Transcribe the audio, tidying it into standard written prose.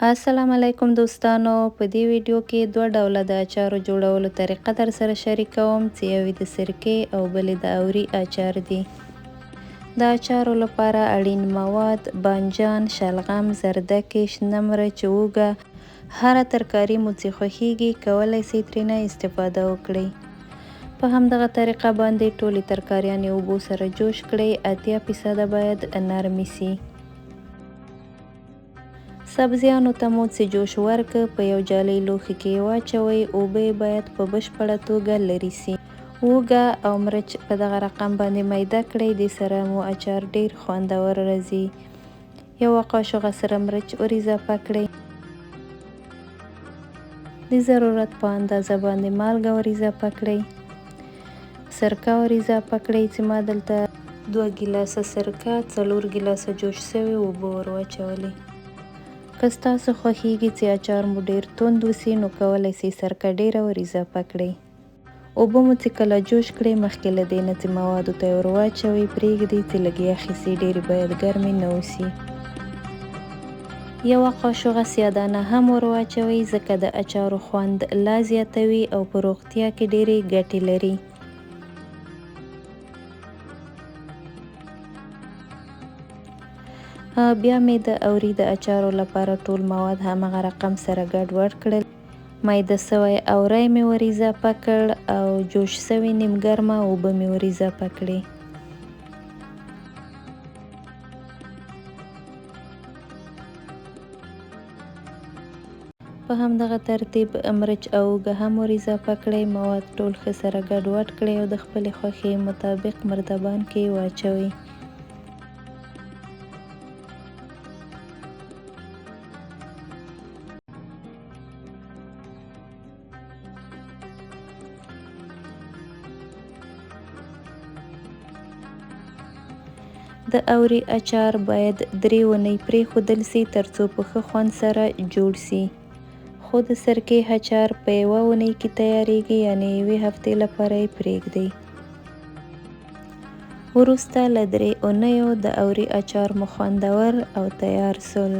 السلام علیکم دوستانو، په دې ویډیو کې دوه ډوله د اچارو جوړولو طریقه در سره شریکوم چې یوې د سرکې او بلې د اوري اچار دي. د اچارو لپاره اړین مواد بانجان، شلغم، زردکې، شنه مرچ، اوږه. هره ترکاري مو چې خوښیږي کولی شئ ترېنه استفاده وکړئ. په همدغه طریقه باندې ټولې ترکاریانې اوبو سره جوش کړئ. 80% باید نرمې شي. سبزیانو ته مو چې جوش ورک په یو جالۍ لوښي کې واچوئ. اوبه باید په بشپړه توګه لرې شي. اوږه او مرچ په دغه رقم باندې میده کړئ. دې سره مو اچار ډیر خوندور راځي. یوه قاشوغه سره مرچ ور اضافه کړئ. د ضرورت په اندازه باندې مالګه ور اضافه کړئ. سرکه ور اضافه کړئ چې ما دلته 2 ګیلاسه سرکه 4 ګیلاسه جوش شوي اوبه ور واچولې. که ستاسو خوښیږي چې اچار مو ډیر توند وسي نو کولی شئ سرکه ډیره ور اضافه کړئ. اوبه مو چې کله جوش کړئ مخکې له دې نه چې موادو ته ور واچوئ پرېږدئ چې لږ یخې شي. ډیرې باید ګرمې نه وسي. یوه قاشوغه سیادانه هم ور واچوئ ځکه د اچارو خوند لا زیاتوي او په روغتیا کې ډیرې ګټې لري. بیا مې د اوري د اچارو لپاره ټول مواد همغه رقم سره ګډ وډ کړل. میده سوی اوری مې ور اضافه کړ او جوش سوي نیم ګرمه اوبه مې ور اضافه کړې. په همدغه ترتیب مرچ او اوږه هم ور اضافه کړئ. مواد ټول ښه سره ګډ وډ کړئ او د خپلې خوښې مطابق مردبان کې واچوئ. د اوري اچار باید 3 اونۍ پرېښودل شي ترڅو په ښه خوند سره جوړ شي. خو د سرکې اچار په 1 اونۍ کې تیاریږي، یعنې 1 هفتې لپاره یې پرېږدئ. وروسته له 3 اونیو د اوري اچار مو خوندور او تیار سول.